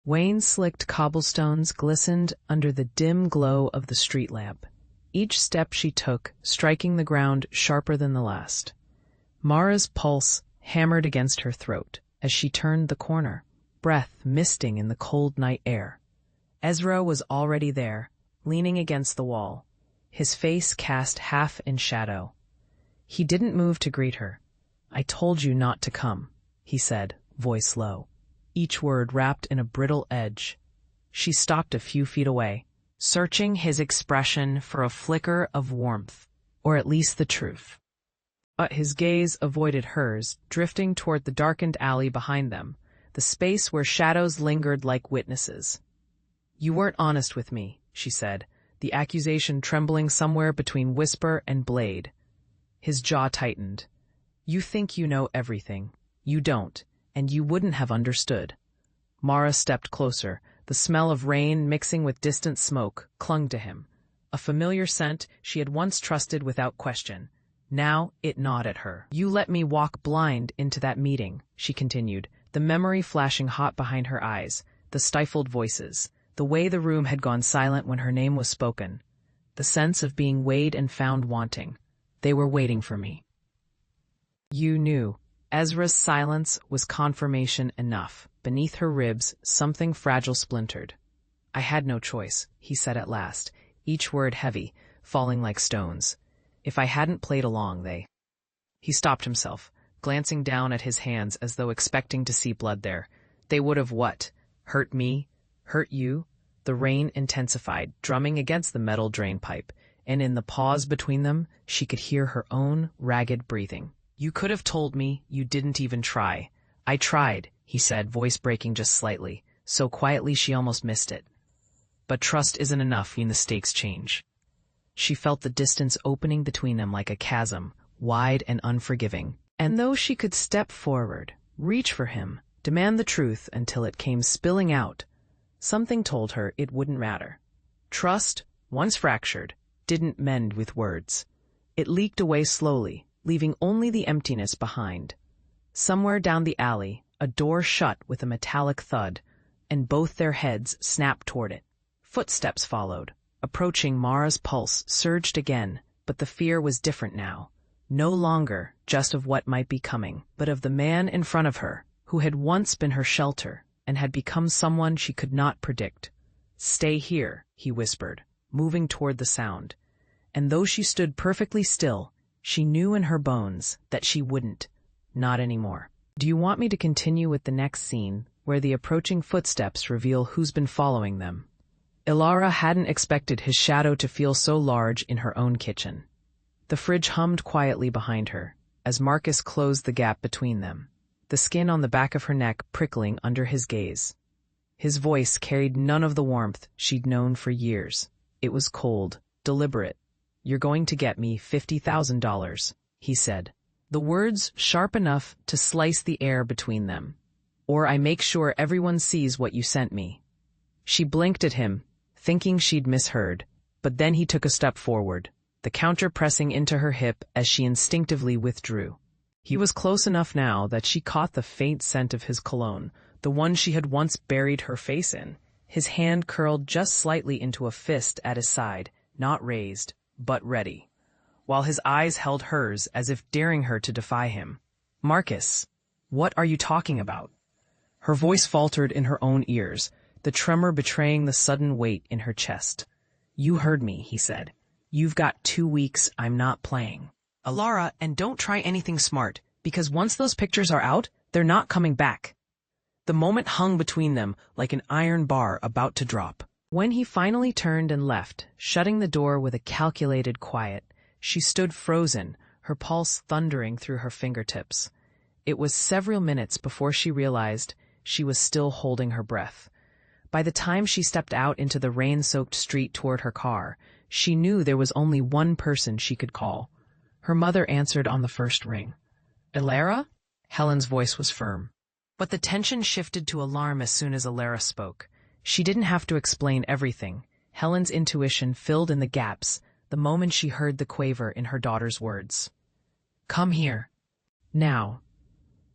Wayne-slicked cobblestones glistened under the dim glow of the street lamp, each step she took striking the ground sharper than the last. Mara's pulse hammered against her throat as she turned the corner, breath misting in the cold night air. Ezra was already there, leaning against the wall, his face cast half in shadow. He didn't move to greet her. "I told you not to come," he said, voice low, each word wrapped in a brittle edge. She stopped a few feet away, searching his expression for a flicker of warmth, or at least the truth. But his gaze avoided hers, drifting toward the darkened alley behind them, the space where shadows lingered like witnesses. "You weren't honest with me," she said, the accusation trembling somewhere between whisper and blade. His jaw tightened. "You think you know everything. You don't, and you wouldn't have understood." Mara stepped closer. The smell of rain mixing with distant smoke clung to him. A familiar scent she had once trusted without question. Now it gnawed at her. "You let me walk blind into that meeting," she continued, the memory flashing hot behind her eyes, the stifled voices, the way the room had gone silent when her name was spoken, the sense of being weighed and found wanting. "They were waiting for me." "You knew." Ezra's silence was confirmation enough. Beneath her ribs, something fragile splintered. "I had no choice," he said at last, each word heavy, falling like stones. "If I hadn't played along, they—" He stopped himself, glancing down at his hands as though expecting to see blood there. "They would have what? Hurt me? Hurt you?" The rain intensified, drumming against the metal drain pipe, and in the pause between them, she could hear her own ragged breathing. "You could have told me. You didn't even try." "I tried," he said, voice breaking just slightly, so quietly she almost missed it. "But trust isn't enough when the stakes change." She felt the distance opening between them like a chasm, wide and unforgiving. And though she could step forward, reach for him, demand the truth until it came spilling out, something told her it wouldn't matter. Trust, once fractured, didn't mend with words. It leaked away slowly, leaving only the emptiness behind. Somewhere down the alley, a door shut with a metallic thud, and both their heads snapped toward it. Footsteps followed. Approaching, Mara's pulse surged again, but the fear was different now. No longer just of what might be coming, but of the man in front of her, who had once been her shelter and had become someone she could not predict. "Stay here," he whispered, moving toward the sound. And though she stood perfectly still, she knew in her bones that she wouldn't. Not anymore. "Do you want me to continue with the next scene, where the approaching footsteps reveal who's been following them?" Ilara hadn't expected his shadow to feel so large in her own kitchen. The fridge hummed quietly behind her, as Marcus closed the gap between them, the skin on the back of her neck prickling under his gaze. His voice carried none of the warmth she'd known for years. It was cold, deliberate. "You're going to get me $50,000, he said, the words sharp enough to slice the air between them. "Or I make sure everyone sees what you sent me." She blinked at him, thinking she'd misheard, but then he took a step forward, the counter pressing into her hip as she instinctively withdrew. He was close enough now that she caught the faint scent of his cologne, the one she had once buried her face in. His hand curled just slightly into a fist at his side, not raised, but ready, while his eyes held hers as if daring her to defy him. "Marcus, what are you talking about?" Her voice faltered in her own ears, the tremor betraying the sudden weight in her chest. "You heard me," he said. "You've got 2 weeks. I'm not playing. Ilara, and don't try anything smart, because once those pictures are out, they're not coming back." The moment hung between them like an iron bar about to drop. When he finally turned and left, shutting the door with a calculated quiet, she stood frozen, her pulse thundering through her fingertips. It was several minutes before she realized she was still holding her breath. By the time she stepped out into the rain-soaked street toward her car, she knew there was only one person she could call. Her mother answered on the first ring. "Ilara?" Helen's voice was firm. But the tension shifted to alarm as soon as Ilara spoke. She didn't have to explain everything. Helen's intuition filled in the gaps the moment she heard the quaver in her daughter's words. "Come here." Now.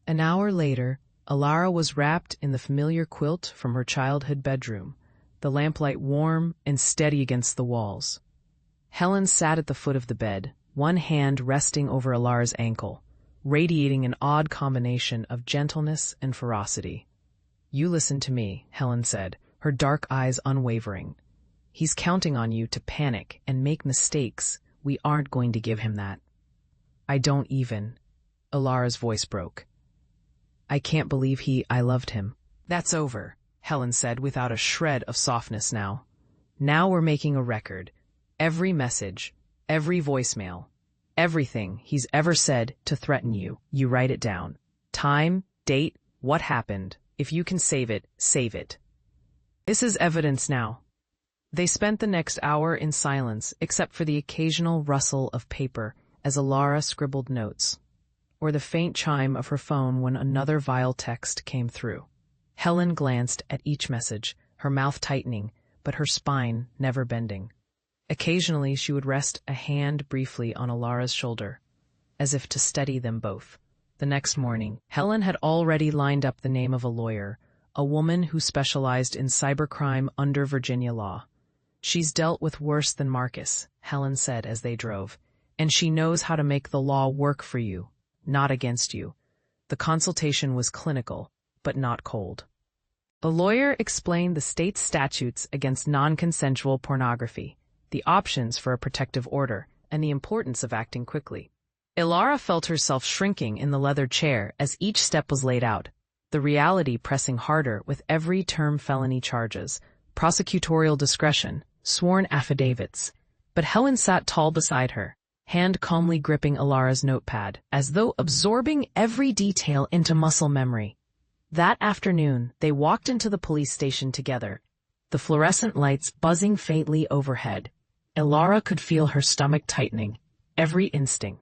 An hour later, Alara was wrapped in the familiar quilt from her childhood bedroom, the lamplight warm and steady against the walls. Helen sat at the foot of the bed, one hand resting over Alara's ankle, radiating an odd combination of gentleness and ferocity. "You listen to me," Helen said, her dark eyes unwavering. "He's counting on you to panic and make mistakes. We aren't going to give him that." "I don't even." Alara's voice broke. "I can't believe I loved him." "That's over," Helen said without a shred of softness now. "Now we're making a record. Every message, every voicemail, everything he's ever said to threaten you, you write it down. Time, date, what happened. If you can save it, save it. This is evidence now." They spent the next hour in silence, except for the occasional rustle of paper as Alara scribbled notes, or the faint chime of her phone when another vile text came through. Helen glanced at each message, her mouth tightening, but her spine never bending. Occasionally she would rest a hand briefly on Alara's shoulder, as if to steady them both. The next morning, Helen had already lined up the name of a lawyer, a woman who specialized in cybercrime under Virginia law. "She's dealt with worse than Marcus," Helen said as they drove, "and she knows how to make the law work for you, not against you." The consultation was clinical, but not cold. The lawyer explained the state's statutes against non-consensual pornography, the options for a protective order, and the importance of acting quickly. Alara felt herself shrinking in the leather chair as each step was laid out, the reality pressing harder with every term: felony charges, prosecutorial discretion, sworn affidavits. But Helen sat tall beside her, hand calmly gripping Alara's notepad, as though absorbing every detail into muscle memory. That afternoon, they walked into the police station together, the fluorescent lights buzzing faintly overhead. Alara could feel her stomach tightening, every instinct